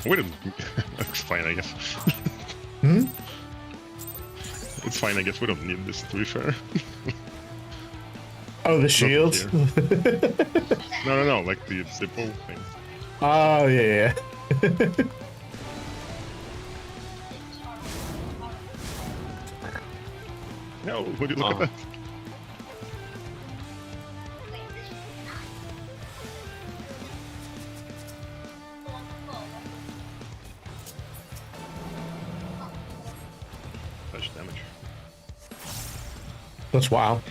We don't. It's fine, I guess. Hmm? It's fine, I guess. We don't need this, to be fair. Oh, the shield? No, like the bow thing. Oh, yeah. No, would you look at that? Touch damage. That's wild.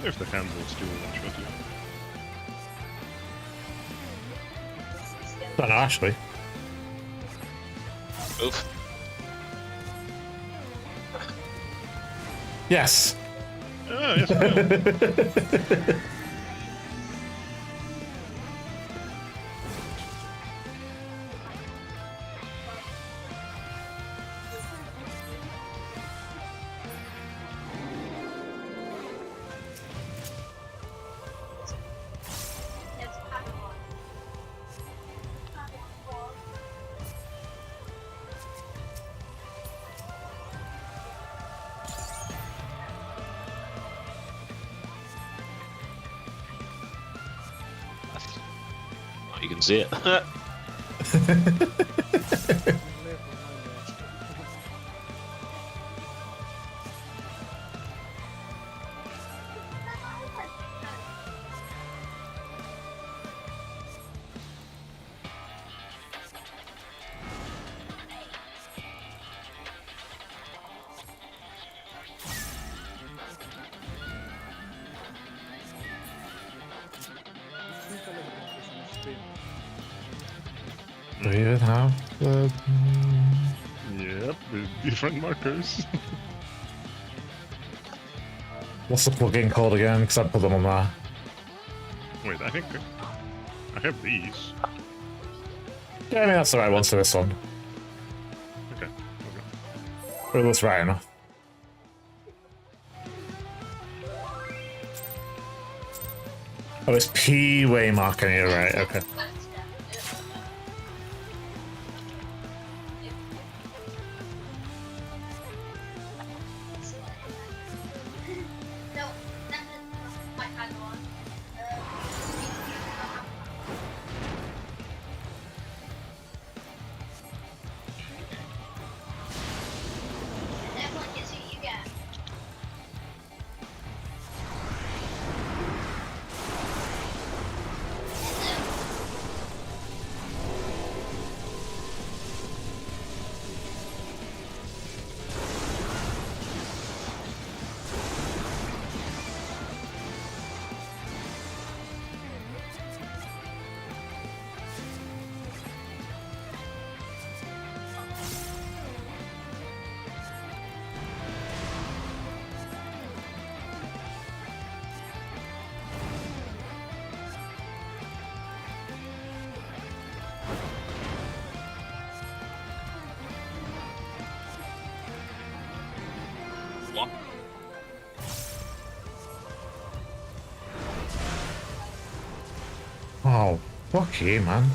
If the handles do one-shot you. Don't know, actually. Oof. Yes. Ah, yes, no. You can see it. Do we even have the... Yep, with different markers. What's the plugin called again? Because I put them on there. Wait, I think I have these. Yeah, I mean, that's the right one for this one. Okay. It looks right enough. Oh, it's P waymarker here, right? Okay. One. Oh, fuck you, man.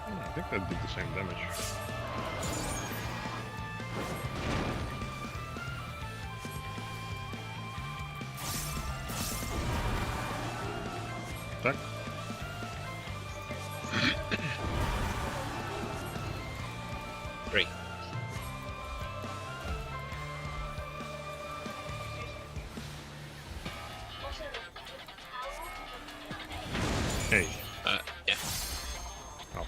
I think that did the same damage. Attack. Three. Hey. Yeah. Oh.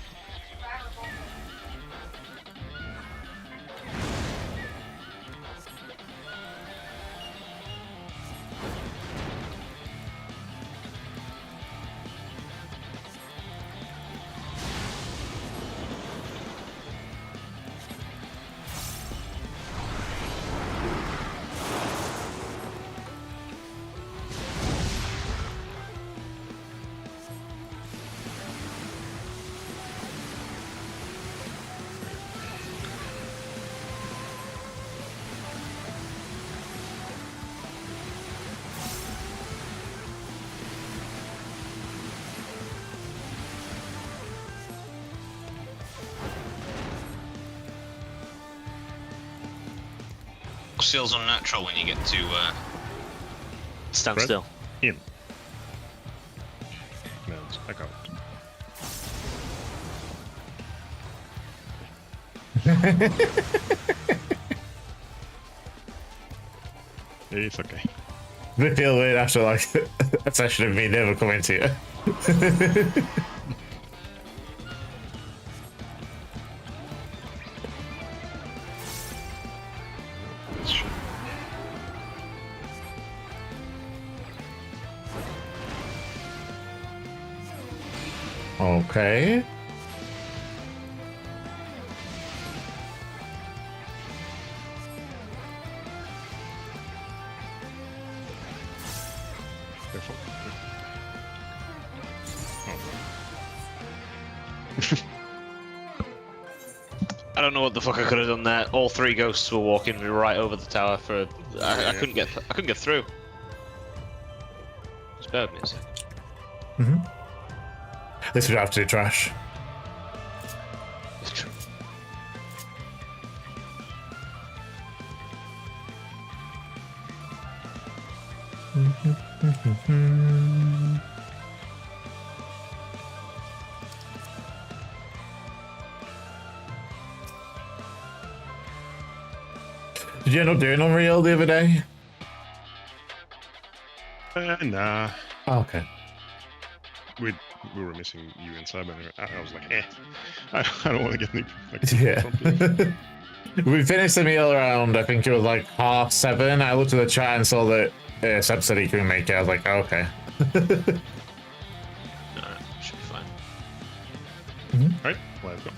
What feels unnatural when you get to stand Right. still? In. No, it's back out. It's okay. They feel weird after like a session of me never coming to you. This shit. Okay. Careful. I don't know what the fuck I could have done there. All three ghosts were walking me right over the tower for. I Yeah. couldn't get. I couldn't get through. Just bear with me a second. This would have to do trash. Did you end up doing Unreal the other day? Nah. Oh, okay. We were missing you inside, but I was like, I don't want to get any. Like, Yeah. something. We finished the meal around, I think it was like 7:30. I looked at the chat and saw that Seb said he couldn't make it. I was like, oh, okay. No, should be fine. Alright, let's go.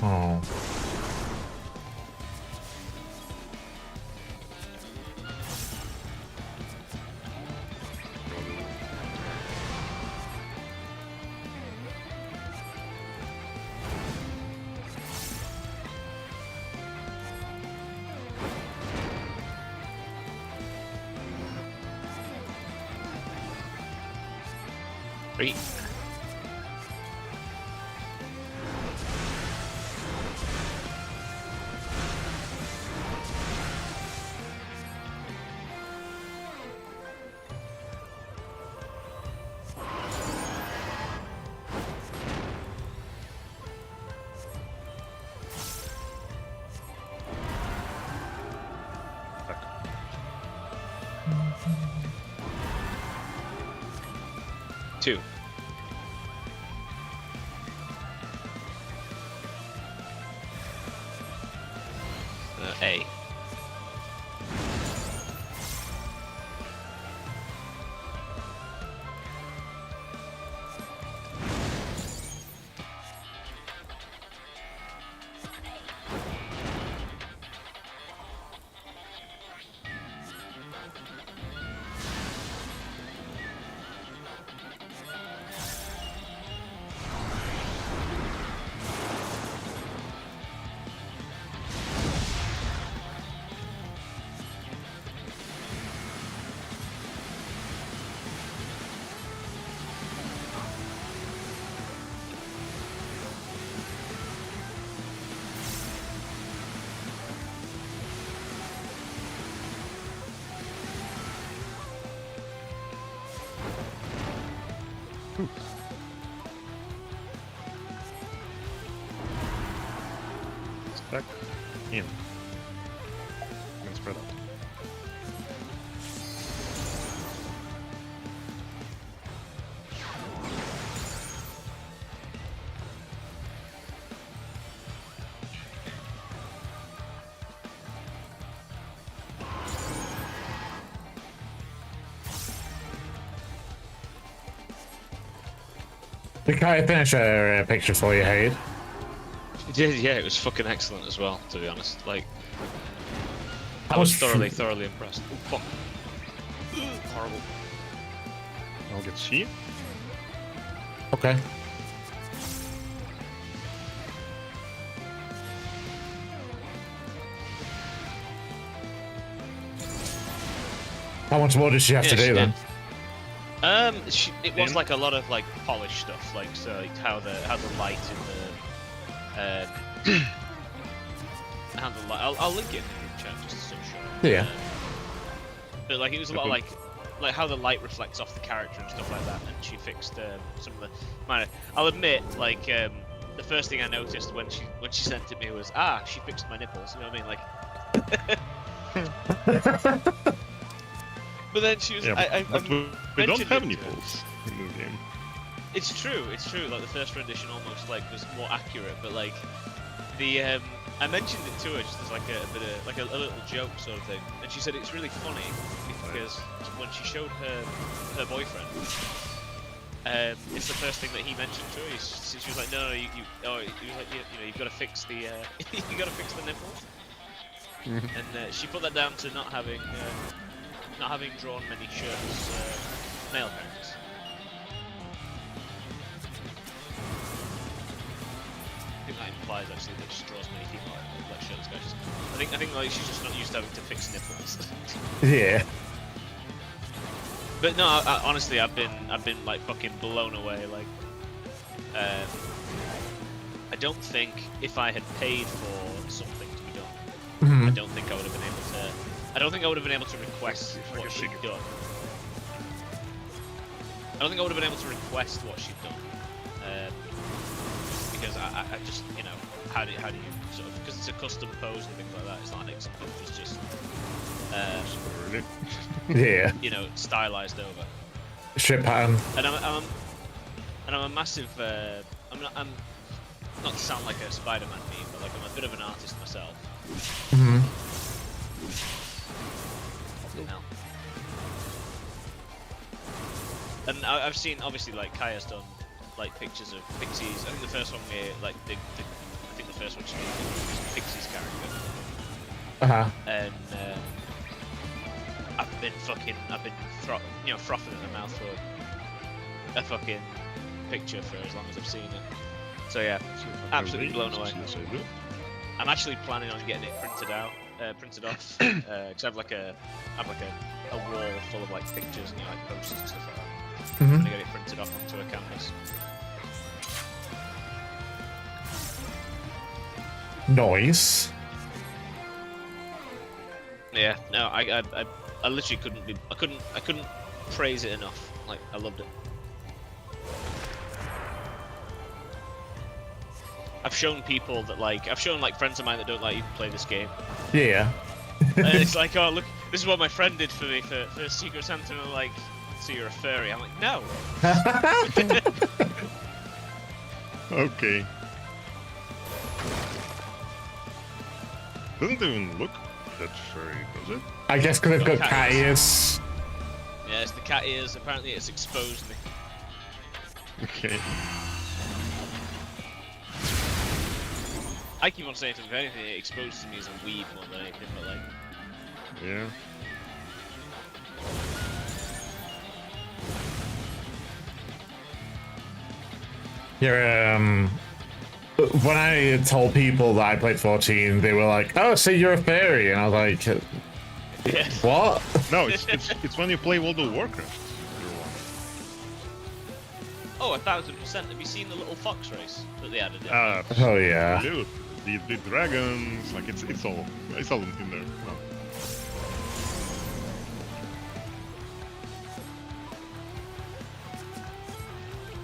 Oh. Three. Two. A. Back in. And spread out. Did Kaya finish a picture for you, Hayden? It did, yeah, it was fucking excellent as well, to be honest. Like, I How was much thoroughly impressed. Oh, fuck. Horrible. I'll get C. Okay. How much more does she have to do then? It was like a lot of like polished stuff, like so like how the light in the how the light. I'll link it in the chat just so sure. Yeah. But like it was a lot of like how the light reflects off the character and stuff like that, and she fixed some of the minor. I'll admit, like the first thing I noticed when she sent it to me was she fixed my nipples. You know what I mean? Like. But then she was. Yeah, we don't have it nipples in the game. It's true. Like the first rendition almost like was more accurate, but like the I mentioned it to her just as like a bit of like a little joke sort of thing, and she said it's really funny because when she showed her boyfriend, it's the first thing that he mentioned to her. She was like, no, he was like, you've got to fix the you got to fix the nipples, and she put that down to not having drawn many shirtless male characters. I think that implies actually that she draws many female like shirtless guys. I think like she's just not used to having to fix nipples. Yeah. But no, honestly, I've been like fucking blown away. Like, I don't think if I had paid for something to be done, I don't think I would have been able to. I don't think I would have been able to request what she'd done. I don't think I would have been able to request what she'd done. Because I just, you know, how do you sort of, because it's a custom pose and things like that, it's not an exit pose, it's just, Yeah. you know, stylized over. Ship pattern. And I'm a massive, I'm not to sound like a Spider-Man meme, but like I'm a bit of an artist myself. Now. And I've seen, obviously, like Kaya's done like pictures of Pixie's. I think the first one we like I think the first one she did was Pixie's character. And I've been frothing at the mouth for a fucking picture for as long as I've seen it. So yeah, absolutely blown away. I'm actually planning on getting it printed off, because I have like a wall full of like pictures and like posters and stuff like that. I'm gonna get it printed off onto a canvas. Nice. Yeah, no, I literally I couldn't praise it enough. Like, I loved it. I've shown people that I've shown friends of mine that don't like even play this game. Yeah. And it's like, oh look, this is what my friend did for me for Secret Santa, and they're like, so you're a furry? I'm like, no. Okay. Doesn't even look that furry, does it? I guess because they've got cat ears. Yeah, it's the cat ears. Apparently, it's exposed me. Okay. I keep on saying to them, if anything, it exposes me as a weeb more than anything, but like. Yeah. Yeah, when I told people that I played 14, they were like, "Oh, so you're a fairy," and I was like, Yeah. "What?" No, it's when you play World of Warcraft. Oh, 1000%. Have you seen the little fox race that they added in? Oh yeah. Dude, the dragons, like it's all in there. No.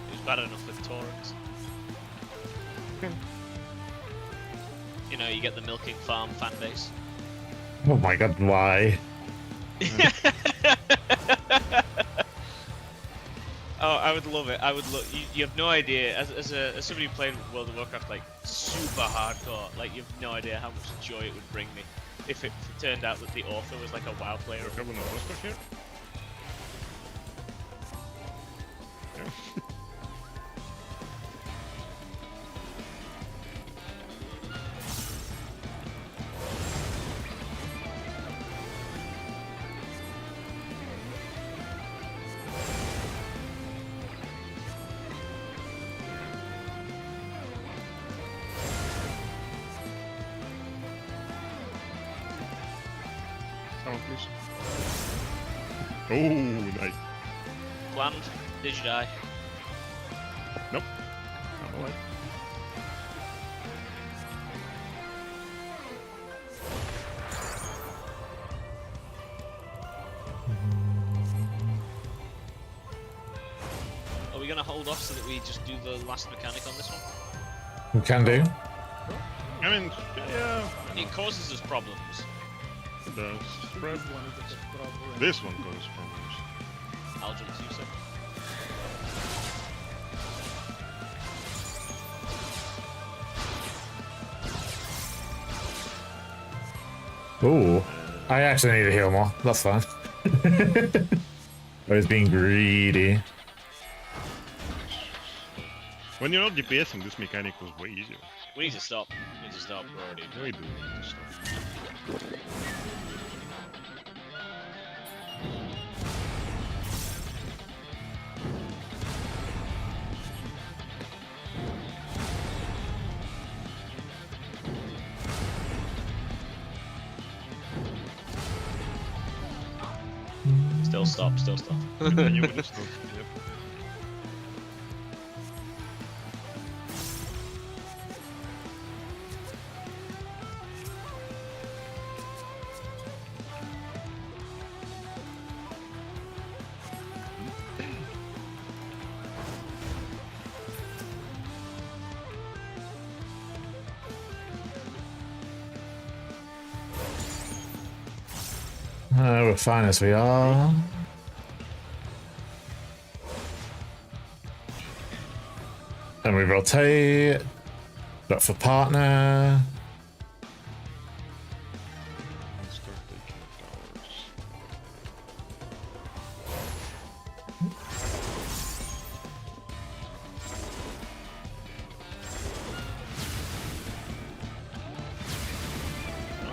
It was bad enough with Taurens. You know, you get the milking farm fan base. Oh my god, why? Oh, I would love it. I would look. You have no idea. As somebody who played World of Warcraft like super hardcore, like you have no idea how much joy it would bring me if it turned out that the author was like a WoW player. Do you have an Oscar here? Yeah. please. Oh, nice. Planned. Did you die? Nope. I'm alive. Are we gonna hold off so that we just do the last mechanic on this one? We can do. I mean, yeah. It causes us problems. It does. This one is the problem. This one causes problems. I'll jump to you, sir. Ooh, I actually need to heal more. That's fine. I was being greedy. When you're not DPSing, this mechanic was way easier. We need to stop. We need to stop. We're already. We do need to stop. Still stop. Still stop. And you would have stopped. Yep. We're fine as we are. And we rotate. Look for partner. Let's start taking towers.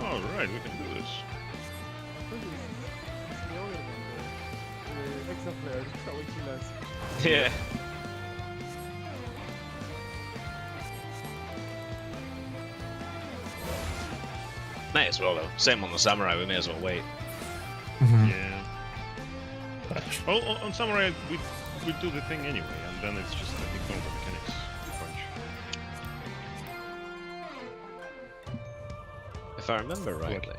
Alright, we can do this. It's the other one, the extra flare, it's how it kills. Yeah. May as well though. Same on the samurai. We may as well wait. Yeah. Well, on Samurai, we do the thing anyway, and then it's just ignore the mechanics. Punch. If I remember rightly.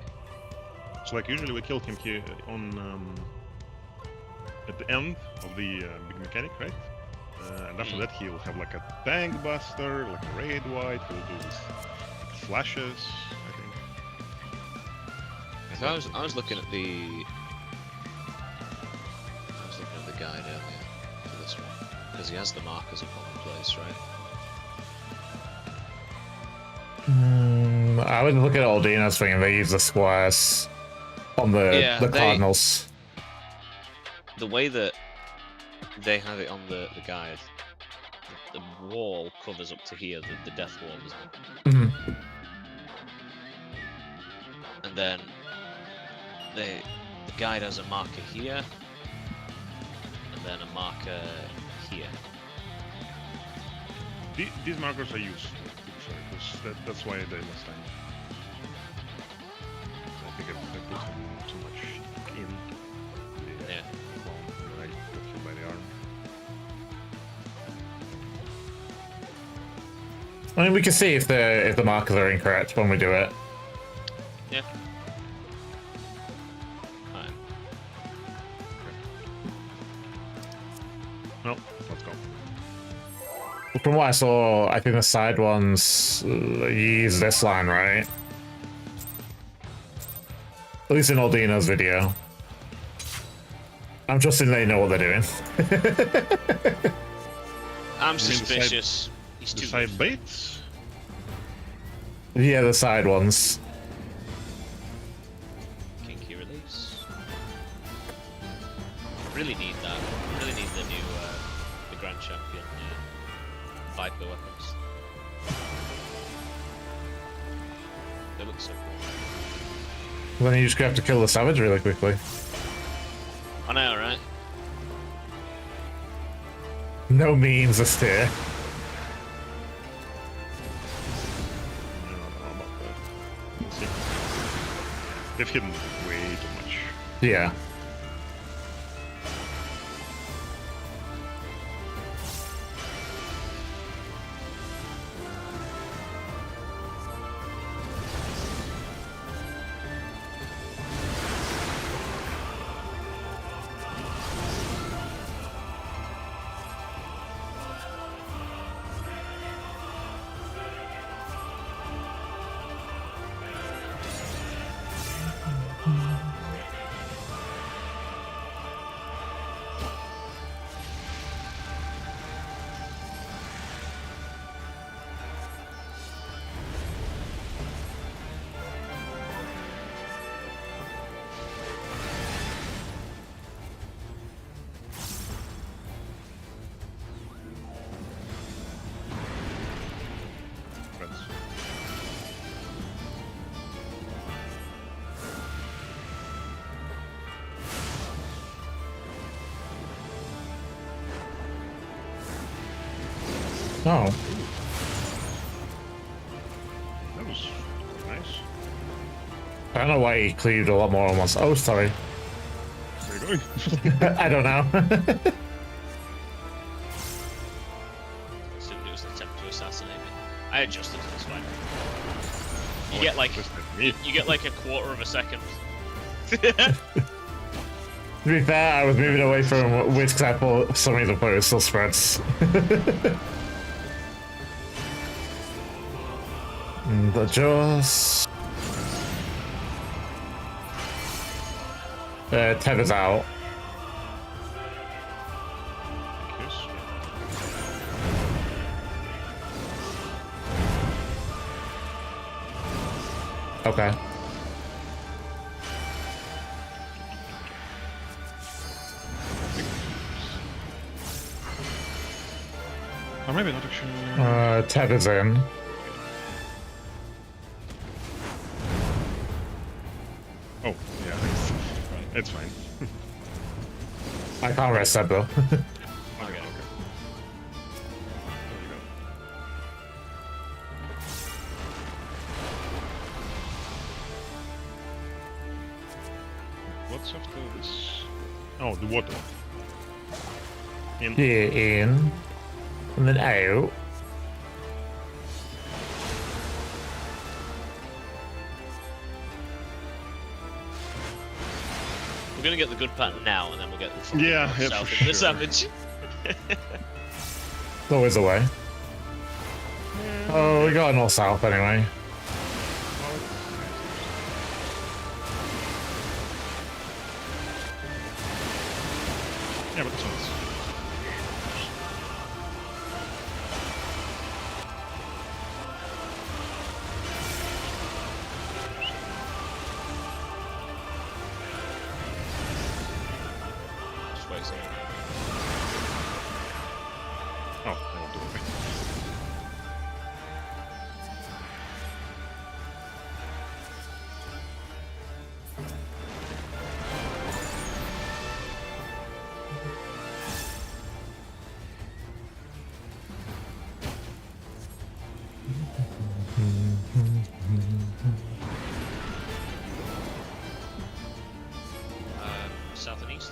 So like usually we kill him here on at the end of the big mechanic, right? And after that he'll have like a tank buster, like a raid wipe. He'll do this flashes, I think. So I was looking at the guide earlier for this one because he has the markers up on the place, right? I would look at Aldina's thing and they use the squares on the cardinals. The way that they have it on the guide, the wall covers up to here, the death wall, doesn't it? And then the guide has a marker here, and then a marker here. These markers are useful, because that's why they last time. I think I put too much in the clone when I got hit by the arm. I mean, we can see if the markers are incorrect when we do it. Yeah. Alright. Well, let's go. From what I saw, I think the side ones use this line, right? At least in Aldina's video. I'm trusting they know what they're doing. I'm suspicious. He's The too side good. baits? Yeah, the side ones. Kinky release. Really need that. Really need the new the Grand Champion Viper weapons. They look so cool. Then you just have to kill the savage really quickly. I know, right? No means a steer. I don't know about that. Let's see. They've hidden way too much. Yeah. Friends. Oh. That was nice. I don't know why he cleaved a lot more on once. Oh, sorry. Where are you going? I don't know. Assumed it was an attempt to assassinate me. I adjusted, it's fine. You Oh, get like just like me. you get like a quarter of a second. To be fair, I was moving away from Wiz because I thought for some reason it still spreads. And the jaws. Tether's out. Yes. Okay. Or maybe not actually. Tether's in. Oh, yeah. It's fine. I can't rest that though. Okay, okay. There you go. What's after this? Oh, the water. In. Yeah, in. And then out. We're gonna get the good pattern now, and then we'll get the fucking Yeah, north yeah, south for into the sure. savage. Always away. Oh, we got north south anyway. Yeah, but this one's. Just wait a second. Oh, I won't do it. South and east.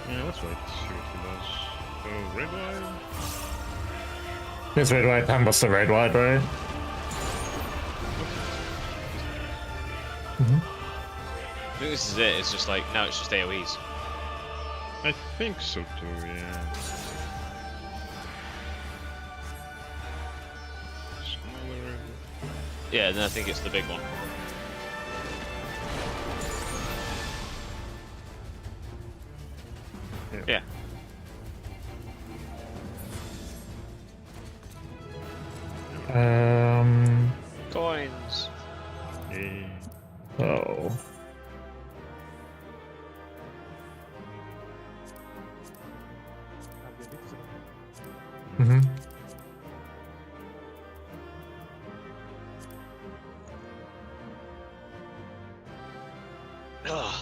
Yeah, let's wait. See what he does. So red wide. It's red white, time was the red white, right? I think this is it. It's just like now it's just AOE's. I think so too. Yeah. Smaller. Yeah, and then I think it's the big one. Yeah. Coins. Yeah. Oh. Have the elixir. Mm-hmm. Ugh.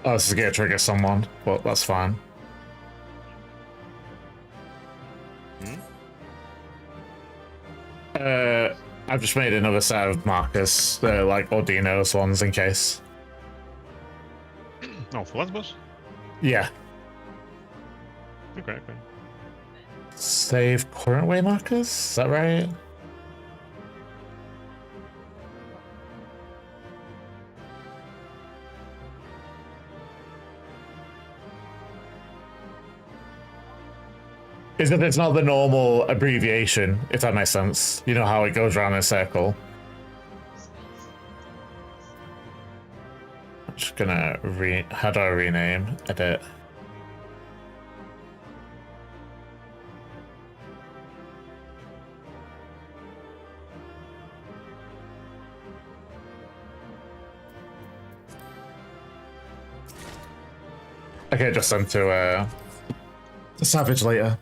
Oh, this is gonna trigger someone, but that's fine. Hmm? I've just made another set of markers, like Ordino's ones in case. Oh, for last boss? Yeah. Okay, okay. Save current way markers? Is that right? Is that it's not the normal abbreviation, if that makes sense. You know how it goes around in a circle. I'm just gonna how do I rename? Edit. Okay, just send to Savage later.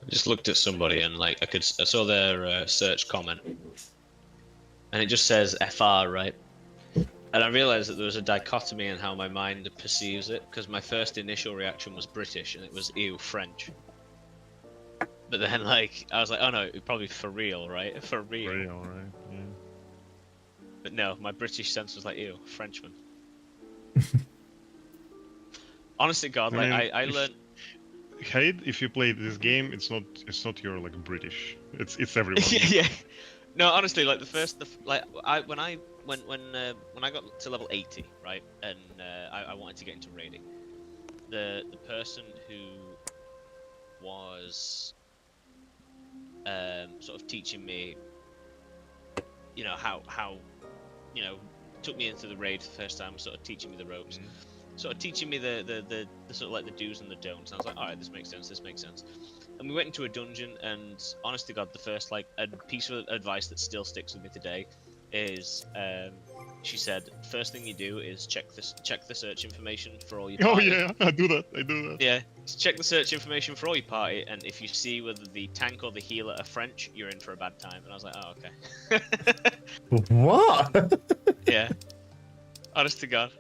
I just looked at somebody and like I saw their search comment, and it just says FR, right? And I realized that there was a dichotomy in how my mind perceives it, because my first initial reaction was British and it was ew, French. But then, like, I was like, oh no, it'd probably for real, right? For real. Very alright. Yeah. But no, my British sense was like, ew, Frenchman. Honestly, God, like, mean, I learned. Hate, if you play this game, it's not your like British. It's everyone. Yeah. No, honestly, like when I got to level 80, right, and I wanted to get into raiding, the person who was sort of teaching me, you know, how you know, took me into the raid the first time, sort of teaching me the ropes. Sort of teaching me the sort of like the do's and the don'ts. And I was like, all right, this makes sense. And we went into a dungeon, and honest to God, the first like a piece of advice that still sticks with me today is she said, first thing you do is check the search information for all your Oh party. yeah, I do that. Yeah, check the search information for all your party, and if you see whether the tank or the healer are French, you're in for a bad time. And I was like, oh okay. What? Yeah. Honest to God.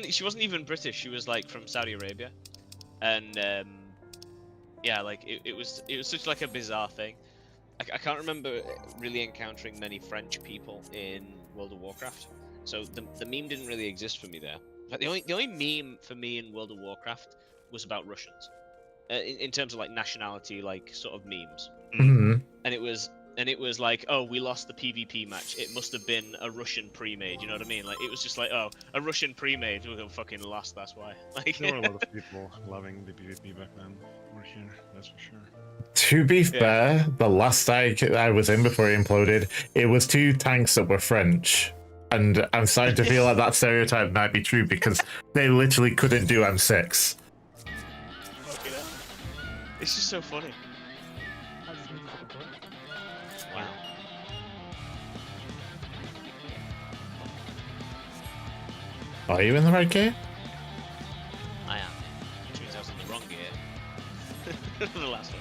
She wasn't even British, she was like from Saudi Arabia. And yeah, like it was such like a bizarre thing. I can't remember really encountering many French people in World of Warcraft. So the meme didn't really exist for me there. Like the only meme for me in World of Warcraft was about Russians. In terms of like nationality, like sort of memes. Mhm. And it was like, oh, we lost the PvP match. It must have been a Russian pre-made. You know what I mean? Like, it was just like, oh, a Russian pre-made. We fucking lost. That's why. Like, There were a lot of people loving the PvP back then. We're here, that's for sure. To be fair, the last I was in before it imploded, it was 2 tanks that were French. And I'm starting to feel like that stereotype might be true because they literally couldn't do M6. it's just so funny. I just need to support. Wow. Are you in the right gear? I am. Which means I was in the wrong gear. The last one.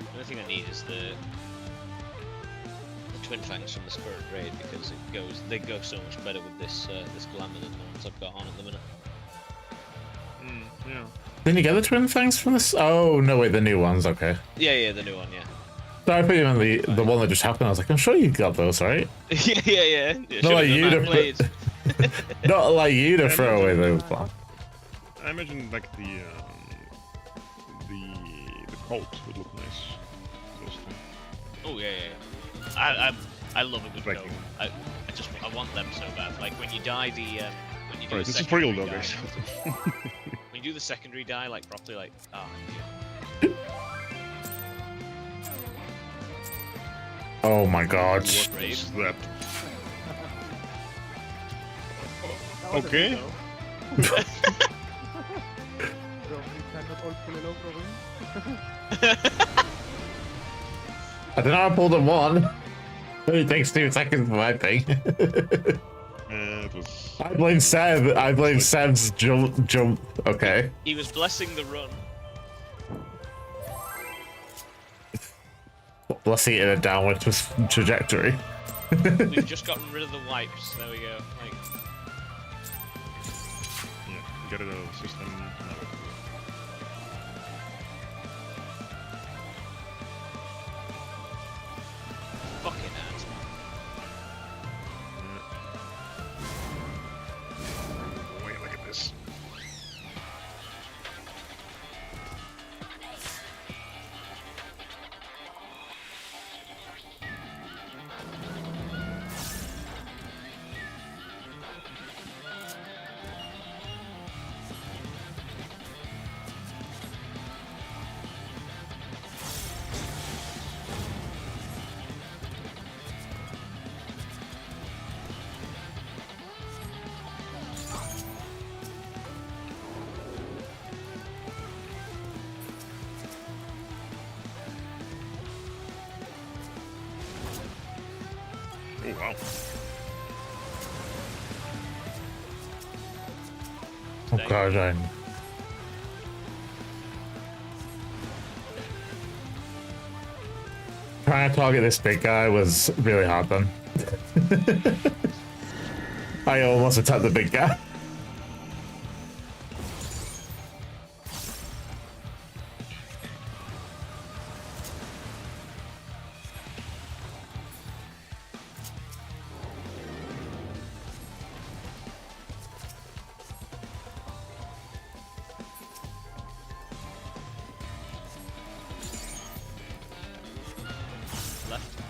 The only thing I need is the twin fangs from the Spirit Raid because they go so much better with this this glamour than the ones I've got on at the minute. Yeah. Didn't you get the twin fangs from this? Oh, no, wait, the new ones, okay. Yeah, the new one, yeah. So I put you in the one that just happened. I was like, I'm sure you got those, right? yeah. Not like you to blades. not like you to throw away those. I imagine like the coat would look nice. Those two. Oh yeah. I love a good Like- coat. I want them so bad. Like when you die when you do Alright, the this is for real secondary though, die, guys. when you do the secondary die like properly, like yeah. Oh my god. What Raid. is that? That was a Okay. hit, though. Bro, we cannot all pull it over, I don't know, I pulled a 1. It takes 2 seconds for my thing. It was. I blame Seb. I blame Seb's jump. Okay. He was blessing the run. Blessing it in a downward trajectory. We've just gotten rid of the wipes. There we go. Like, Yeah, get it out of the system. fucking ass. Wait, look at this. Oh wow. god, I'm... Trying to target this big guy was really hard then. I almost attacked the big guy. Left.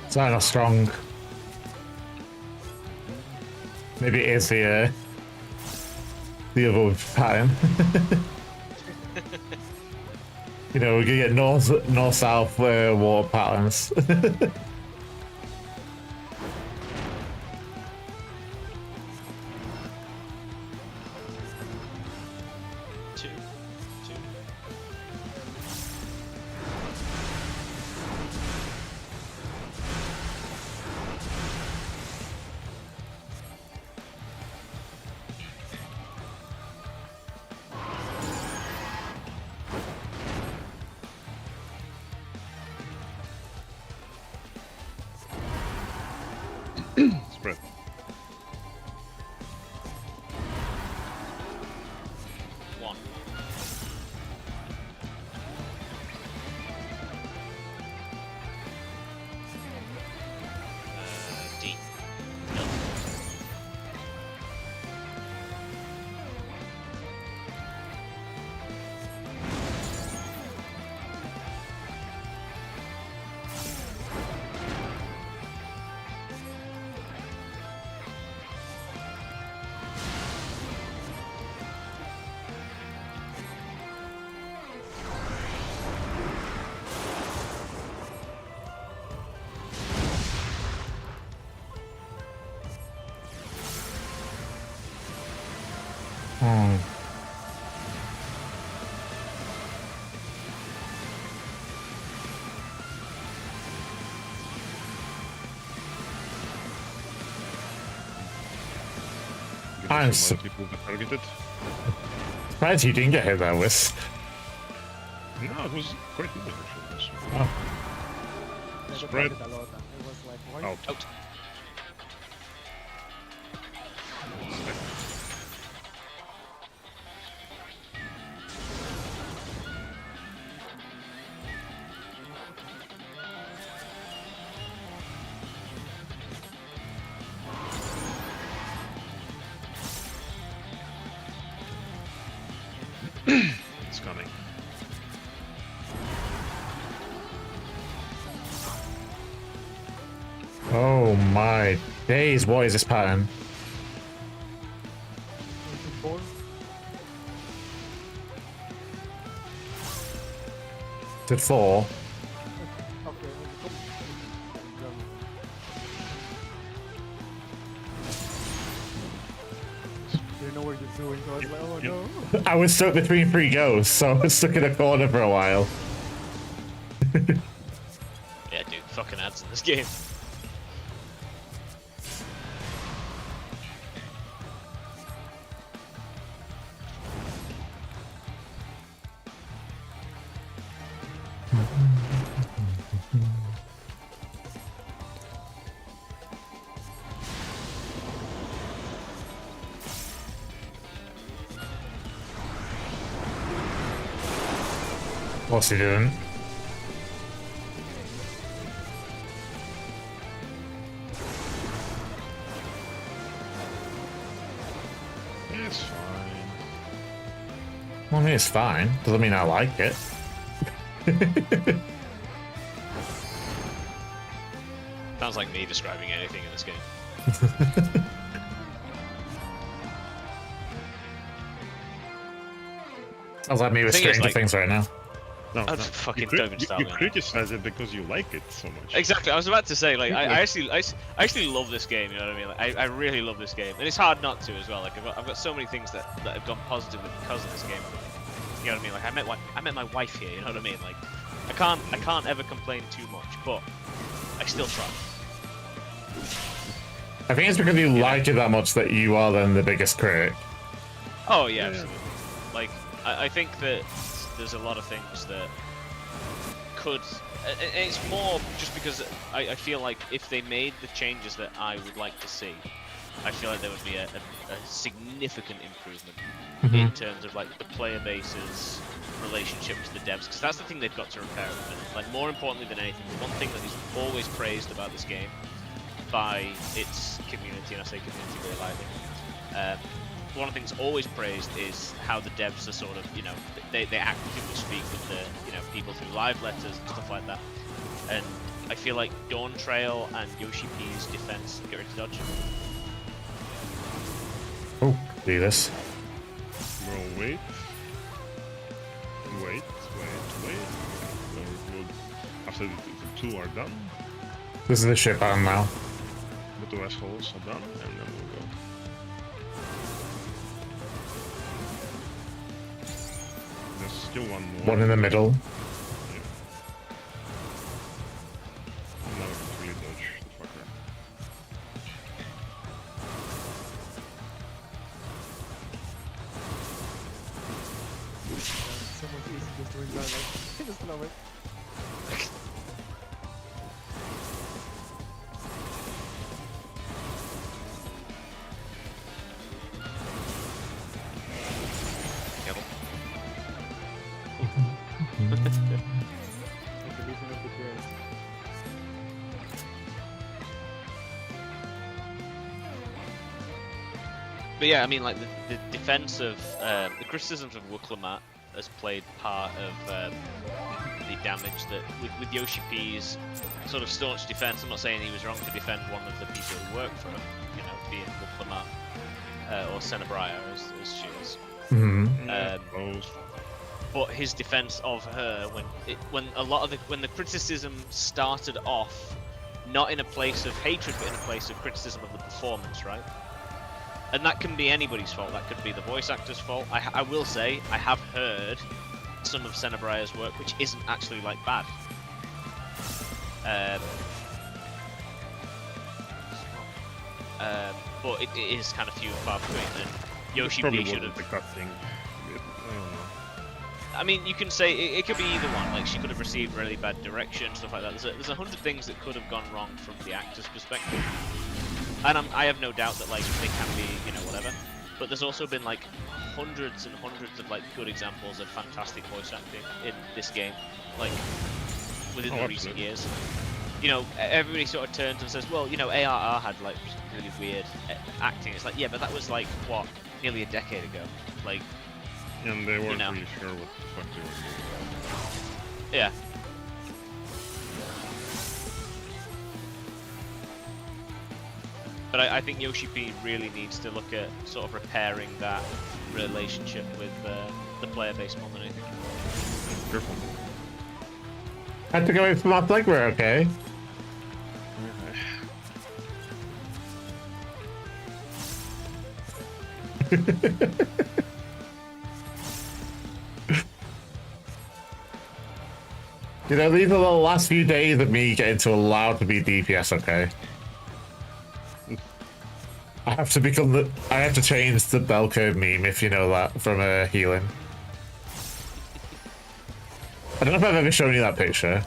It's not strong. Maybe it is the other pattern. You know, we can get north-south water patterns. Two. Spread. One. D. No. Hmm. I'm Some other people got targeted. surprised you didn't get hit there, Wiz. No, it was quite easy actually. So. Oh. I got Spread. targeted a lot. It was like, why? Out. Out. It's coming. Oh my days, what is this pattern? Four. Did 4? Okay. didn't know what you're doing, so I was like, oh Yep. no. I was stuck between 3 ghosts, so I was stuck in a corner for a while. Yeah, dude, fucking ads in this game. What's he doing? It's fine. Well, I mean, it's fine. Doesn't mean I like it. Sounds like me describing anything in this game. Sounds like me with thing is, Stranger like- Things right now. No, I no. fucking you, don't even start you with that. criticize it because you like it so much. Exactly, I was about to say, like, I actually love this game, you know what I mean? Like, I really love this game, and it's hard not to as well. Like, I've got so many things that have gone positively because of this game. You know what I mean? Like, I met my wife here, you know what I mean? Like, I can't ever complain too much, but I still try. I think it's because you like it that much that you are then the biggest critic. Oh yeah, Yeah. absolutely. Like, I think that there's a lot of things that could. And it's more just because I feel like if they made the changes that I would like to see, I feel like there would be a significant improvement in terms of like the player base's relationship to the devs, because that's the thing they've got to repair at the minute. Like, more importantly than anything, the one thing that is always praised about this game by its community, and I say community very lightly, one of the things always praised is how the devs are sort of, you know, they actively speak with the, you know, people through live letters and stuff like that. And I feel like Dawn Trail and Yoshi P's defense, get ready to dodge. Oh, do this. We'll wait. Wait. After the 2 are done, This is the ship on now. the 2 assholes are done, and then we'll go. There's still one more. One in the middle. Now we can really dodge the fucker. So much easier just doing that, like, I just love it. Careful. The deletion of the chairs. But yeah, I mean, like, the defense of the criticisms of Wooklamat has played part of the damage that with Yoshi P's sort of staunch defense. I'm not saying he was wrong to defend one of the people who work for him, you know, being Wooklamat or Senabriah as she is. Mm-hmm. But his defense of her when the criticism started off not in a place of hatred but in a place of criticism of the performance, right? And that can be anybody's fault. That could be the voice actor's fault. I will say I have heard some of Senabriah's work which isn't actually like bad. But it is kind of few and far between. And Yoshi Probably P should wasn't have. the cut thing. I don't know. I mean, you can say it could be either one. Like, she could have received really bad direction, stuff like that. There's 100 things that could have gone wrong from the actor's perspective, and I have no doubt that like they can be, you know, whatever. But there's also been like hundreds and hundreds of like good examples of fantastic voice acting in this game, like within the recent absolutely. years. You know, everybody sort of turns and says, well, you know, ARR had like really weird acting. It's like, yeah, but that was like what, nearly a decade ago. Like, And they weren't know. really sure what the fuck they were doing. yeah. But I think Yoshi P really needs to look at sort of repairing that relationship with the player base more than anything. Careful. I took away from my flag, we're okay. You know, these are the last few days of me getting to allow to be DPS, okay? I have to change the bell curve meme, if you know that, from healing. I don't know if I've ever shown you that picture.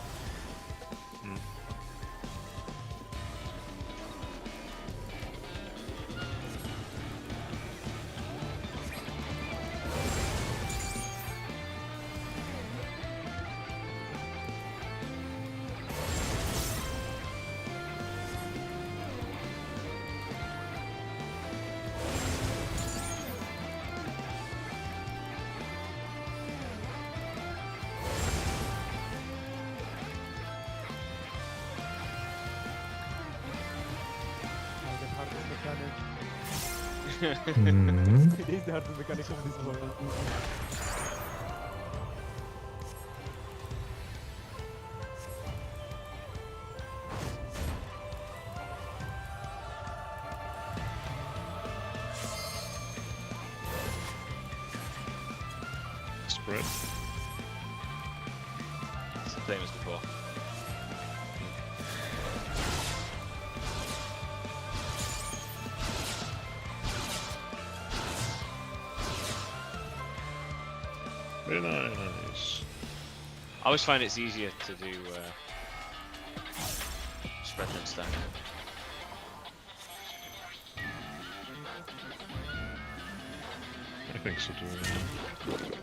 The hardest mechanic. Hmm. It is the hardest mechanic of this world. Spread. It's the same as before. Very nice. I always find it's easier to do spread than stack. I think so too.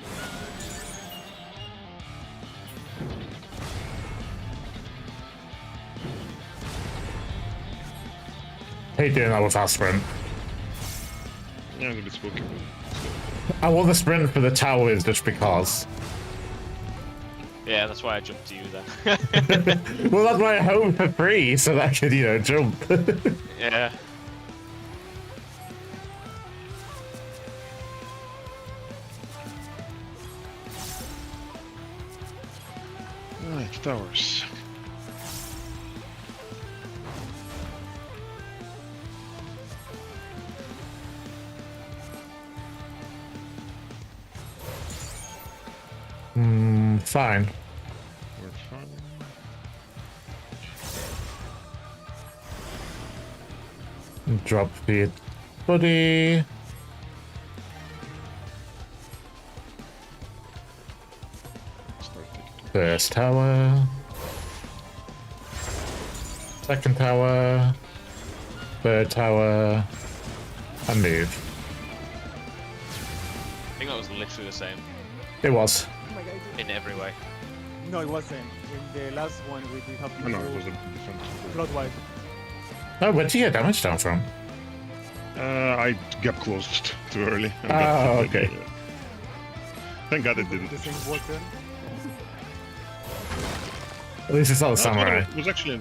Hate doing that without sprint. Yeah, it's a bit spooky. I want the sprint for the towers just because. Yeah, that's why I jumped to you then. Well, that's why I hope for free, so that I could, you know, jump. Yeah. Right, towers. Fine. We're fine. Drop the body. Start taking First tower. Second tower. Third tower. And move. I think that was literally the same It was. Oh my god. in every way. No, it wasn't. In the last one, we did have to Oh, no, do it was a different. flood wipe. Oh, where did you get damage down from? I got closed too early. and Oh, got- okay. Thank God it didn't. The same water. At least it's not the samurai. It was actually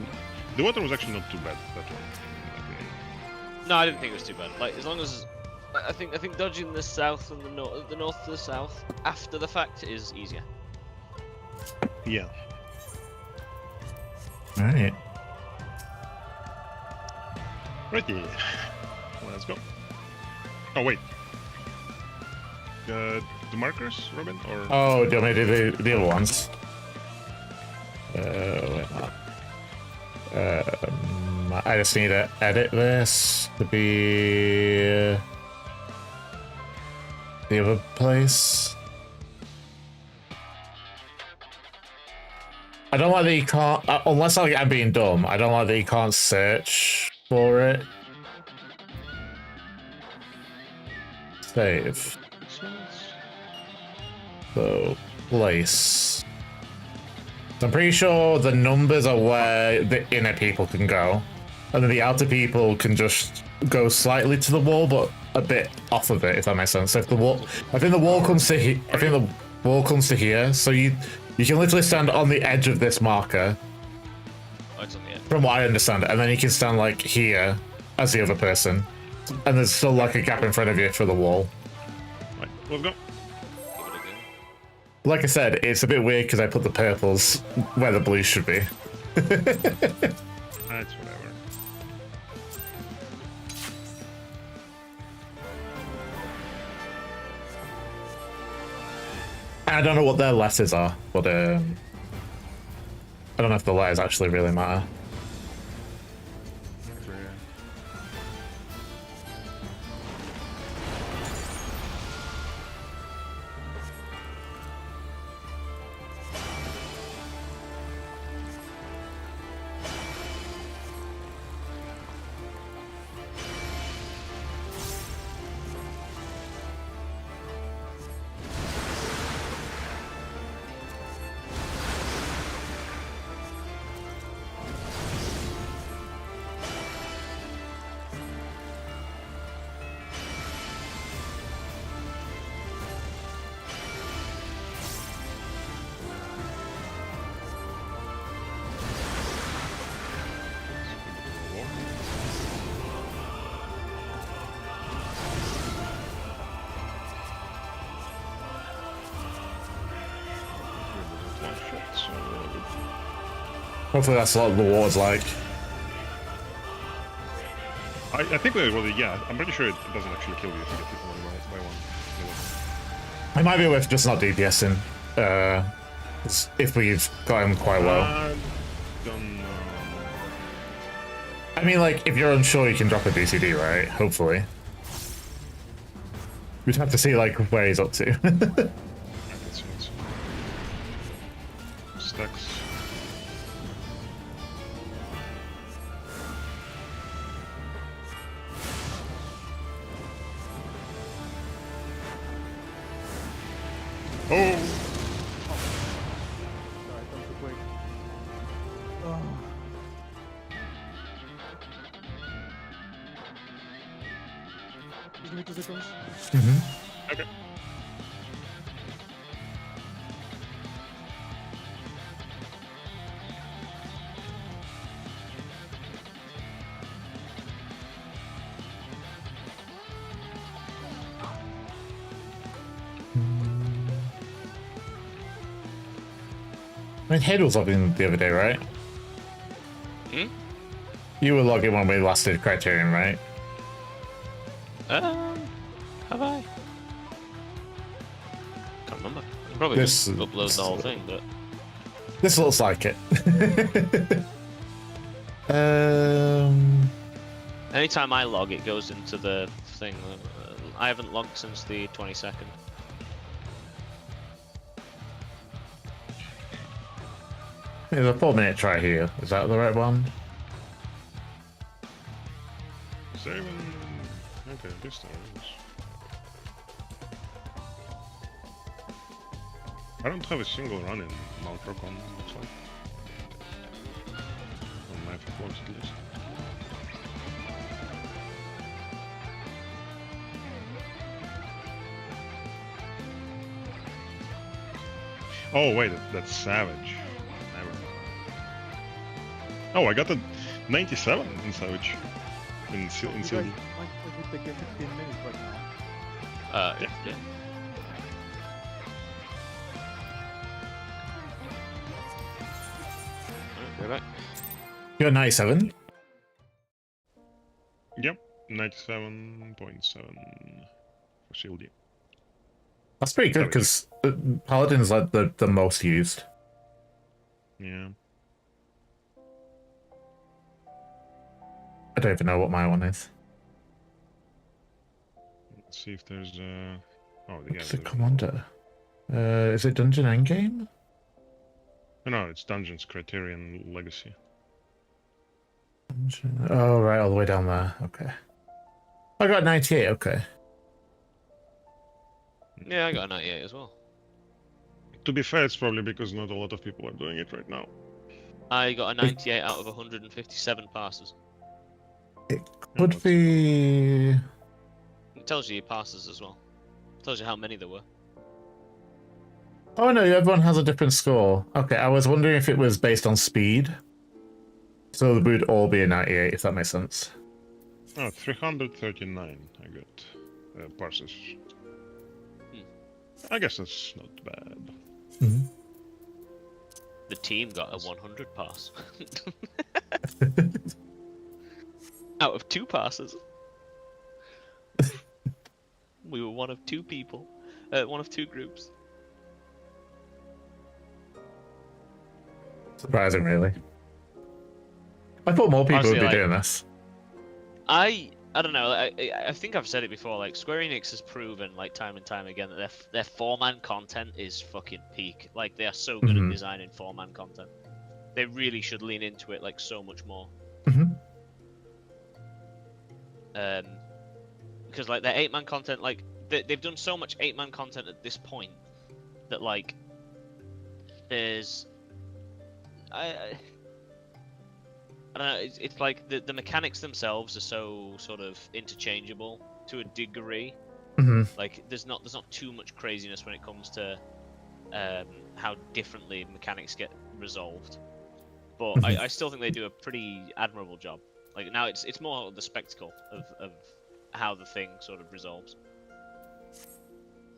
the water was actually not too bad that one. No, I didn't think it was too bad. Like as long as I think dodging the south and the north to the south after the fact is easier. Yeah. Alright. Righty. Let's go. Oh wait. The markers, Robin, or Oh, do you want me to do the other ones? Wait, I just need to edit this to be the other place. I don't like that you can't, unless I'm being dumb, I don't like that you can't search for it. Save. So, place. So I'm pretty sure the numbers are where the inner people can go, and then the outer people can just go slightly to the wall, but a bit off of it, if that makes sense. So if the wall, I think the wall comes to here. I think the wall comes to here. So you can literally stand on the edge of this marker, Oh, it's on the end. from what I understand, and then you can stand like here as the other person, and there's still like a gap in front of you for the wall. right, let's go. Give it a go. Like I said, it's a bit weird because I put the purples where the blues should be. That's whatever. I don't know what their letters are, but I don't know if the letters actually really matter. Hopefully that's what the war's like. I think that, well, yeah, I'm pretty sure it doesn't actually kill you if you get hit one by one. It might be worth just not DPSing, if we've got him quite well. Don't know. I mean, like, if you're unsure, you can drop a DCD, right? Hopefully. We'd have to see, like, where he's up to. I can see it. Stacks. Oh! Sorry, I'm too quick. Oh. Just give me 2 seconds. Okay. I mean, Hayden was logging the other day, right? Hmm? You were logging when we last did Criterion, right? Have I? Can't remember. I probably This- just upload the whole thing, but This looks like it. anytime I log, it goes into the thing. I haven't logged since the 22nd. There's a 4-minute try here. Is that the right one? Is there even... Okay, this there is. I don't have a single run in Mount Rokkon, looks like. On my FF14 at least. Oh wait, that's Savage. Never. Oh, I got a 97 in Savage. In You guys Silly. might take 15 minutes right now. Yeah. Alright, go back. You're 97? Yep, 97.7 for Shieldy. That's pretty good, because Paladin's like the most used. Yeah. I don't even know what my one is. Let's see if there's oh, What's the commander? Is it Dungeon Endgame? No, it's Dungeons Criterion Legacy. Oh, right, all the way down there. Okay. I got 98, okay. Yeah, I got a 98 as well. To be fair, it's probably because not a lot of people are doing it right now. I got a 98 out of 157 passes. Could be... It tells you your passes as well. It tells you how many there were. Oh no, everyone has a different score. Okay, I was wondering if it was based on speed. So the would all be a 98, if that makes sense. Oh, 339 I got passes. I guess that's not bad. Mm-hmm. The team got a 100 pass. Out of 2 passes. We were one of 2 people. One of 2 groups. Surprising, really. I thought more people Honestly, would be like- doing this. I don't know. I think I've said it before. Like Square Enix has proven, like time and time again, that their 4-man content is fucking peak. Like they are so good Mhm. at designing 4-man content. They really should lean into it like so much more. Mhm. Because like their 8-man content, like they've done so much 8-man content at this point that like there's I don't know. It's like the mechanics themselves are so sort of interchangeable to a degree. Mhm. Like there's not too much craziness when it comes to how differently mechanics get resolved. But I still think they do a pretty admirable job. Like now it's more the spectacle of how the thing sort of resolves.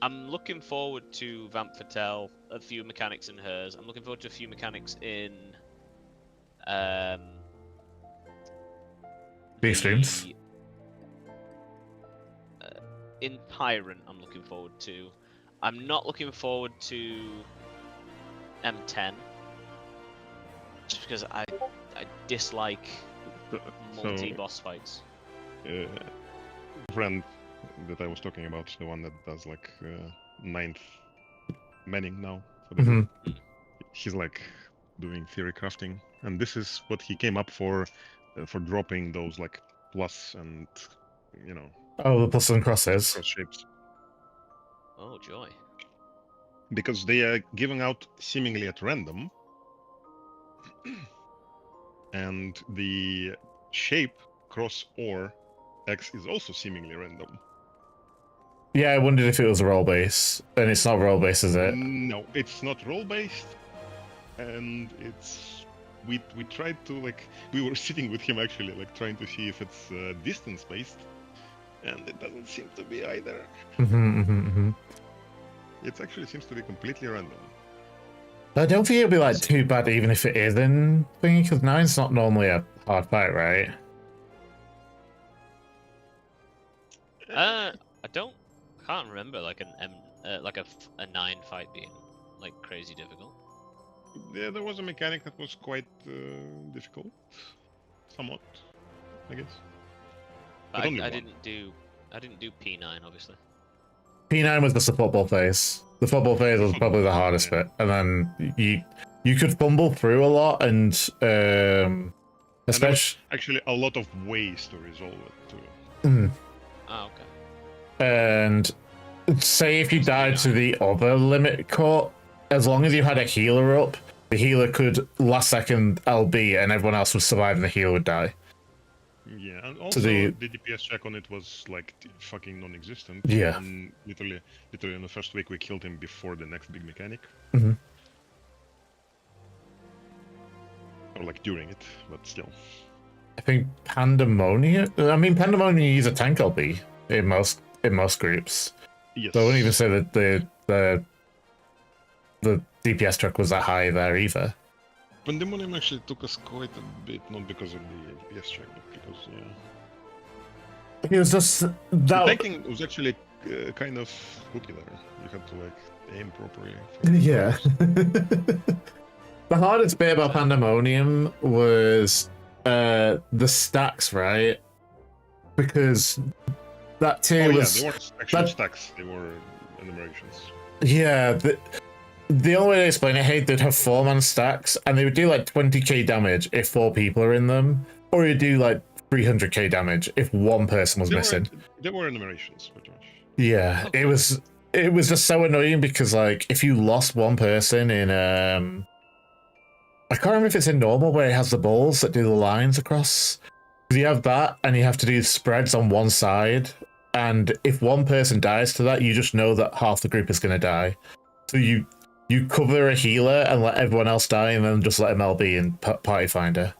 I'm looking forward to Vamp Fatale, a few mechanics in hers. I'm looking forward to a few mechanics in The extremes? In Tyrant, I'm looking forward to. I'm not looking forward to M10, just because I dislike multi-boss fights. The friend that I was talking about, the one that does like 9th manning now for the Mhm. he's like doing theory crafting, and this is what he came up for dropping those like plus and you know Oh, the plus and crosses. cross shapes, Oh joy! because they are giving out seemingly at random, and the shape cross or X is also seemingly random. Yeah, I wondered if it was a roll base, and it's not roll base, is it? No, it's not role based, and it's we tried to like we were sitting with him actually like trying to see if it's distance based, and it doesn't seem to be either. It actually seems to be completely random. I don't think it'll be like too bad even if it is in thingy, because 9's not normally a hard fight, right? I can't remember like a 9 fight being like crazy difficult. Yeah, there was a mechanic that was quite difficult, somewhat, I guess. But But only I one. didn't do P9 obviously. P9 was the football phase. The football phase was probably the hardest bit, and then you could fumble through a lot, and especially Actually, a lot of ways to resolve it too. Oh okay. and say if you died to the other limit cut, as long as you had a healer up, the healer could last second LB, and everyone else would survive, and the healer would die. Yeah, and also the- the DPS check on it was like fucking non-existent. Yeah. And literally in the first week we killed him before the next big mechanic. Mhm. Or like during it, but still. I think Pandemonium. I mean, Pandemonium use a tank LB in most groups. Yes. So I wouldn't even say that the DPS track was that high there either. Pandemonium actually took us quite a bit, not because of the DPS check, but because It was just the that. tanking was actually kind of hooky there. You had to like aim properly. Yeah. The hardest bit about Pandemonium was the stacks, right? Because that tier Oh yeah, was they weren't actually that- stacks, they were enumerations. yeah. The only way to explain it, hey, they'd have 4-man stacks, and they would do like 20k damage if 4 people are in them, or you'd do like 300k damage if 1 person was missing. They were enumerations, pretty much. Yeah, Okay. it was just so annoying because like if you lost 1 person in I can't remember if it's in normal where it has the balls that do the lines across. You have that and you have to do spreads on one side, and if 1 person dies to that, you just know that half the group is going to die. So you cover a healer and let everyone else die, and then just let him LB and party finder.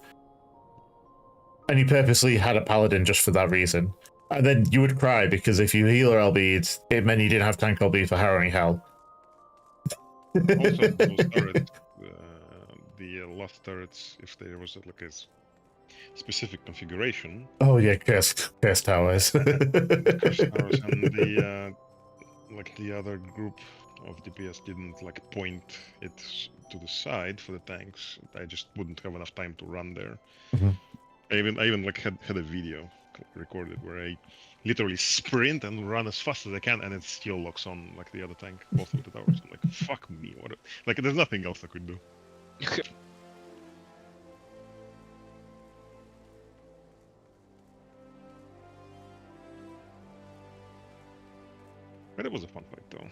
And you purposely had a paladin just for that reason. And then you would cry because if you healer LB'd, it meant you didn't have tank LB for Harrowing Hell. Also, those turrets, the last turrets, if there was like a specific configuration, Oh yeah, curse towers. Curse Towers and the like the other group, of DPS didn't like point it to the side for the tanks, I just wouldn't have enough time to run there. Mhm. I even like had a video recorded where I literally sprint and run as fast as I can, and it still locks on like the other tank, both of the towers. I'm like, fuck me, what? Like, there's nothing else I could do. But it was a fun fight, though.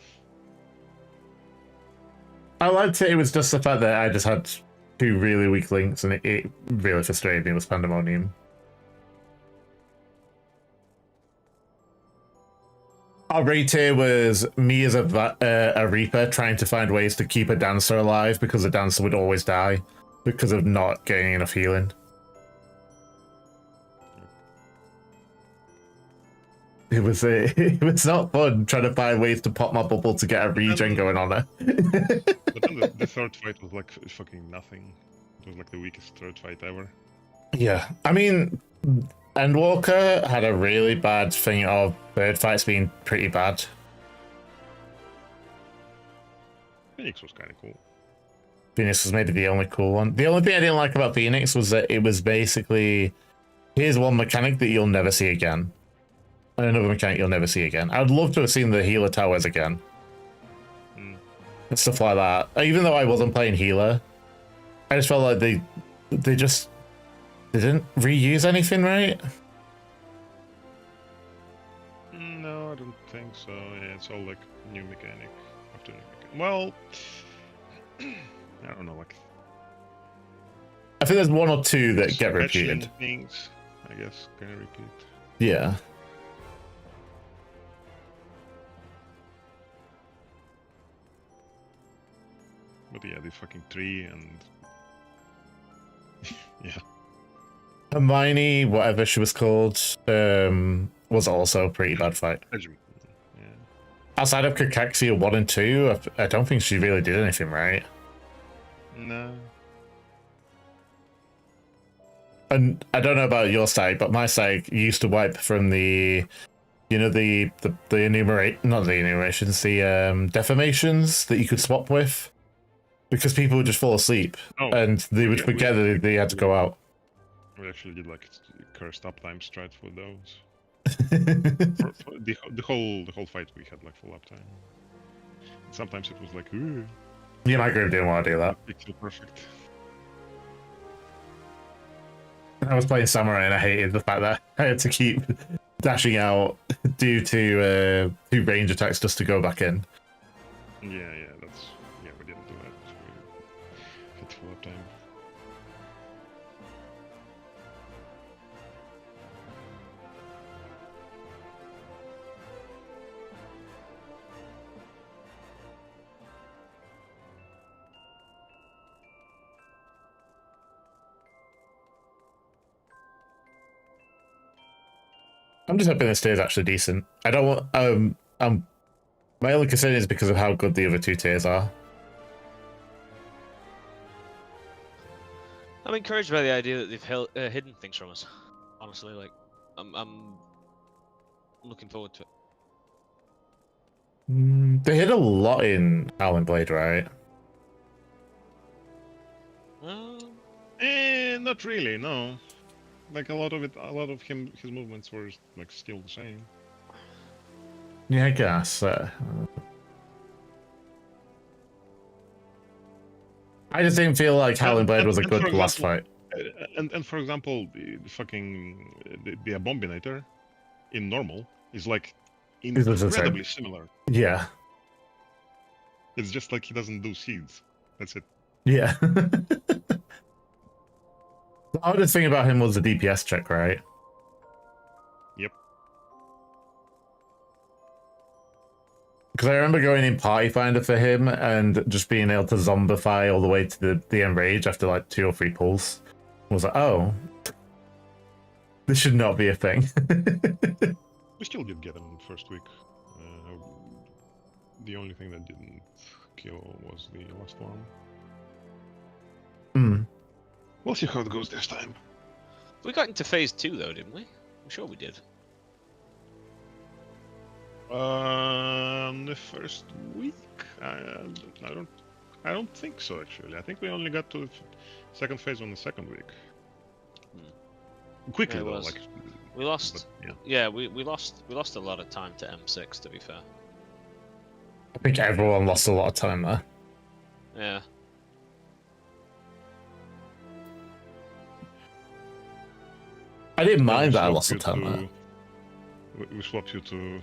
I liked it. It was just the fact that I just had two really weak links, and it really frustrated me with Pandemonium. Our raid tier was me as a Reaper trying to find ways to keep a Dancer alive because the Dancer would always die because of not getting enough healing. It was not fun trying to find ways to pop my bubble to get a regen going on it. But then the third fight was like fucking nothing. It was like the weakest third fight ever. Yeah, I mean, Endwalker had a really bad thing of third fights being pretty bad. Phoenix was kind of cool. Phoenix was maybe the only cool one. The only thing I didn't like about Phoenix was that it was basically, here's one mechanic that you'll never see again. And another mechanic you'll never see again. I would love to have seen the healer towers again. And stuff like that. Even though I wasn't playing healer, I just felt like they didn't reuse anything, right? No, I don't think so. Yeah, it's all like new mechanic after new mechanic. Well, I don't know, like I think there's one or two that get repeated. Things, I guess, can repeat. Yeah. But yeah, the fucking tree and yeah. Hermione, whatever she was called, was also a pretty bad fight. Yeah. Outside of Kakaxia 1 and 2, I don't think she really did anything right. No. And I don't know about your side, but my side used to wipe from the, you know, the enumerate, not the enumerations, the defamations that you could swap with, because people would just fall asleep and they would forget that they had to go out. We actually did like cursed uptime strat for those. for the whole fight we had like full uptime. Sometimes it was like, ooh. Yeah, my group didn't want to do that. Pixel perfect. I was playing Samurai and I hated the fact that I had to keep dashing out due to 2 range attacks just to go back in. Yeah, we didn't do that. We had full uptime. I'm just hoping this tier is actually decent. I don't want. My only concern is because of how good the other 2 tiers are. I'm encouraged by the idea that they've hidden things from us. Honestly, like, I'm looking forward to it. They hid a lot in Howling Blade, right? Not really, no. Like a lot of his movements were like still the same. Yeah, I guess. I just didn't feel like Howling Blade was a good last fight. And for example, the fucking the Abominator in normal is like incredibly similar. Yeah. It's just like he doesn't do seeds. That's it. Yeah. The hardest thing about him was the DPS check, right? Yep. Because I remember going in Party Finder for him and just being able to zombify all the way to the Enrage after like 2 or 3 pulls. I was like, oh, this should not be a thing. We still did get him in the first week. The only thing that didn't kill was the last one. We'll see how it goes this time. We got into phase 2 though, didn't we? I'm sure we did. The first week, I don't think so actually. I think we only got to the second phase on the second week. Quickly Yeah, it though, was. like We lost. but, yeah. Yeah, we lost a lot of time to M6. To be fair. I think everyone lost a lot of time there. Yeah. I didn't Then mind we that I swapped lost you some time there. to- We swapped you to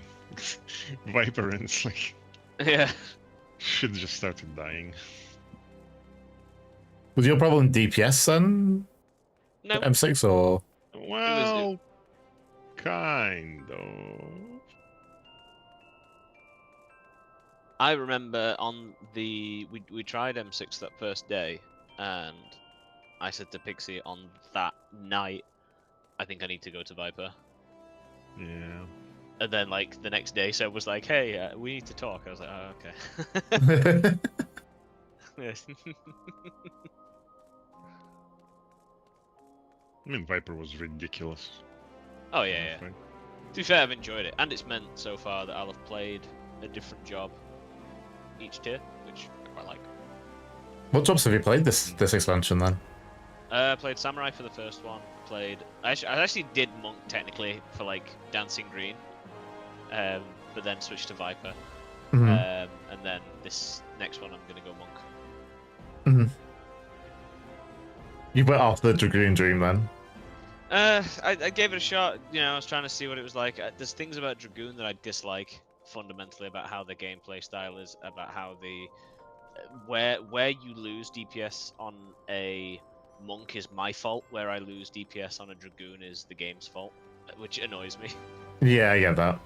Viper, and it's like Yeah. shit just started dying. Was your problem DPS then? No. M6 or? Well, kind of. I remember on the we tried M6 that first day, and I said to Pixie on that night, I think I need to go to Viper. Yeah. And then like the next day, Seb was like, "Hey, we need to talk." I was like, "Oh, okay." Yes. I mean, Viper was ridiculous. Oh yeah, yeah. Honestly. To be fair, I've enjoyed it, and it's meant so far that I'll have played a different job each tier, which I quite like. What jobs have you played this expansion then? I played Samurai for the first one. I actually did Monk technically for like Dancing Green, but then switched to Viper. Mhm. And then this next one I'm gonna go Monk. Mhm. You went off the Dragoon Dream then. I gave it a shot. You know, I was trying to see what it was like. There's things about Dragoon that I dislike fundamentally about how the gameplay style is, about how the where you lose DPS on a Monk is my fault. Where I lose DPS on a Dragoon is the game's fault, which annoys me. Yeah, I get that.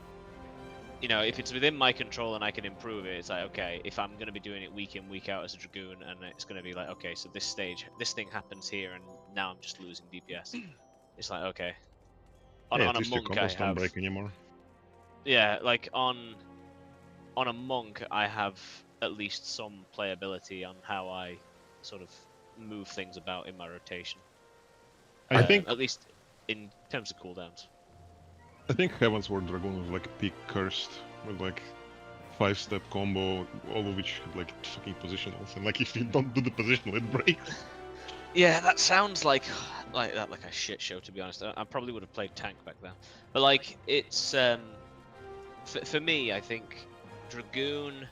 You know, if it's within my control and I can improve it, it's like, okay, if I'm going to be doing it week in, week out as a Dragoon, and it's going to be like, okay, so this thing happens here, and now I'm just losing DPS. It's like, okay. Hey, On at a least your Monk, I combos don't have... break anymore. Yeah, like, on a Monk, I have at least some playability on how I sort of move things about in my rotation. I think At least in terms of cooldowns. Heaven's Ward Dragoon was like peak cursed with like 5-step combo, all of which had like fucking positionals, and like if you don't do the positional, it breaks. Yeah, that sounds like a shit show, to be honest. I probably would have played tank back then, but like it's for me, I think Dragoon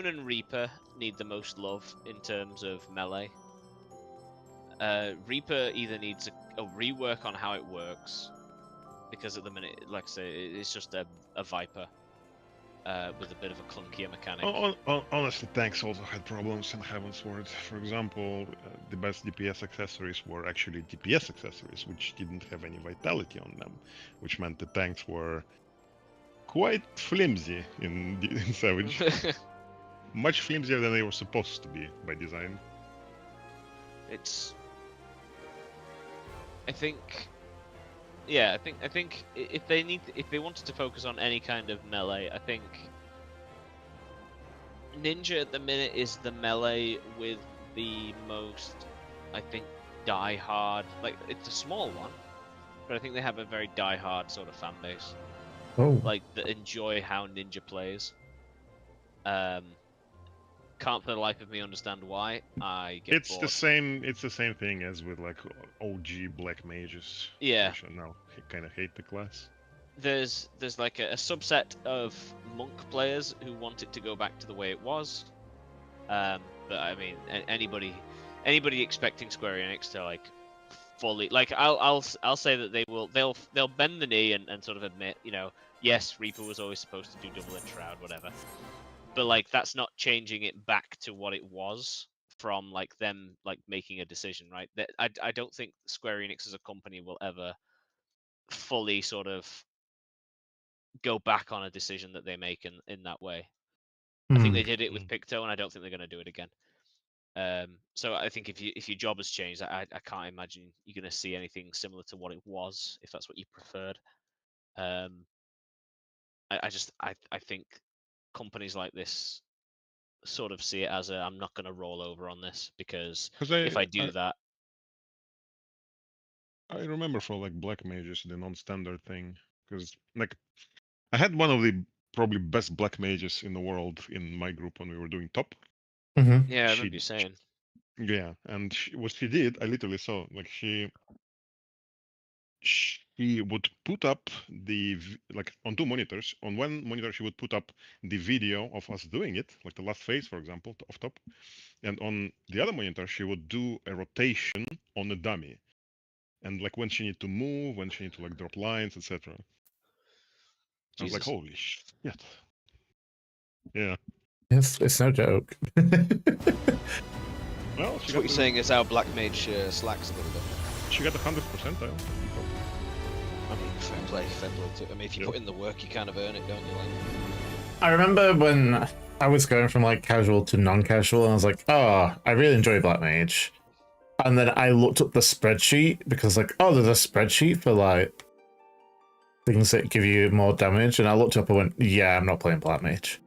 and Reaper need the most love in terms of melee. Reaper either needs a rework on how it works, because at the minute, like I say, it's just a Viper with a bit of a clunkier mechanic. Honestly, tanks also had problems in Heaven's Ward. For example, the best DPS accessories were actually DPS accessories, which didn't have any vitality on them, which meant the tanks were quite flimsy in Savage. Much flimsier than they were supposed to be by design. It's... I think if they wanted to focus on any kind of melee, I think Ninja at the minute is the melee with the most, I think, die-hard. Like, it's a small one, but I think they have a very die-hard sort of fan base. Oh. Like, that enjoy how Ninja plays. Can't for the life of me understand why. I get It's bored. the same thing as with like OG black mages. Yeah. Which I now kind of hate the class. There's like a subset of Monk players who want it to go back to the way it was. But I mean, anybody expecting Square Enix to like fully, like, I'll say that they'll bend the knee and sort of admit, you know, yes, Reaper was always supposed to do double enshroud, whatever. But like, that's not changing it back to what it was from like them like making a decision, right? That I don't think Square Enix as a company will ever fully sort of go back on a decision that they make in that way. I think they did it with Picto, and I don't think they're going to do it again. So I think if your job has changed, I can't imagine you're going to see anything similar to what it was, if that's what you preferred. I think companies like this sort of see it as I'm not going to roll over on this, because if I do that... I remember for like black mages the non-standard thing, because like I had one of the probably best black mages in the world in my group when we were doing top. Hmm. Yeah, I She- remember you saying. Yeah, and what she did, I literally saw, like she would put up like on 2 monitors. On one monitor, she would put up the video of us doing it, like the last phase, for example, off top, and on the other monitor, she would do a rotation on a dummy, and like when she need to move, when she need to like drop lines, etc. I was like, Jesus. holy shit! Yeah. It's no joke. Well, So what you're saying is our black mage slacks a little bit. she got 100 percentile. I mean, fair play to. I mean, if you Yeah. put in the work, you kind of earn it, don't you? Like, I remember when I was going from like casual to non-casual, and I was like, oh, I really enjoy Black Mage. And then I looked up the spreadsheet because like, oh, there's a spreadsheet for like things that give you more damage, and I looked up and went, yeah, I'm not playing Black Mage.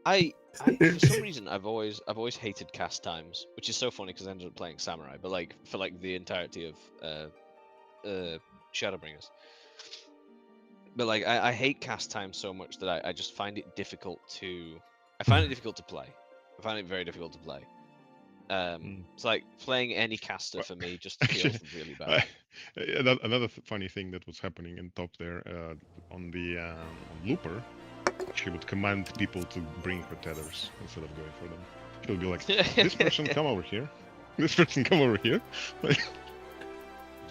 I for some reason I've always hated cast times, which is so funny because I ended up playing samurai, but like for like the entirety of Shadowbringers. But like I hate cast times so much that I just find it difficult to difficult to play. I find it very difficult to play. It's like playing any caster for me just feels really bad. Another funny thing that was happening in top there on the on Looper, she would command people to bring her tethers instead of going for them. She'll be like, "This person come over here. This person come over here." Like,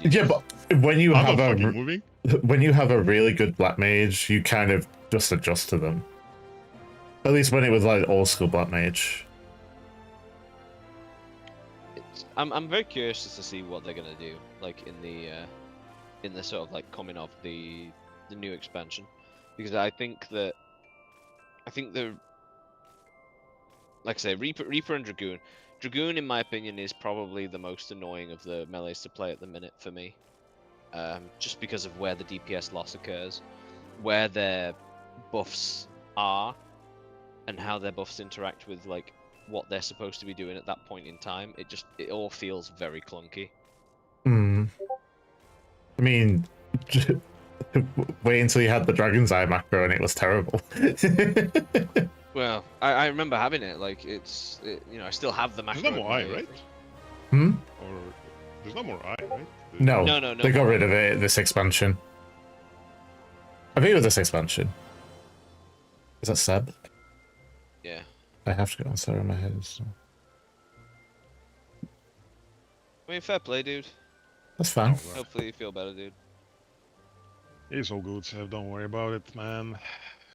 Yeah, but when you I'm have not a fucking moving. when you have a really good Black Mage, you kind of just adjust to them. At least when it was like old school Black Mage. I'm very curious to see what they're gonna do, like in the sort of like coming of the new expansion, because I think the like I say Reaper and Dragoon. Dragoon, in my opinion, is probably the most annoying of the melees to play at the minute for me, just because of where the DPS loss occurs, where their buffs are, and how their buffs interact with like what they're supposed to be doing at that point in time. It all feels very clunky. Hmm. I mean, wait until you had the Dragon's Eye macro and it was terrible. Well, I remember having it. Like you know, I still have the macro. There's no more in eye, my- right? Hmm? Or there's no more eye, right? No, No, they got rid of it this expansion. I think it was this expansion. Is that Seb? Yeah. I have to get on Sarah in my head. So. I mean, fair play, dude. That's fine. Oh, well, Hopefully you feel better, dude. it's all good, so don't worry about it, man.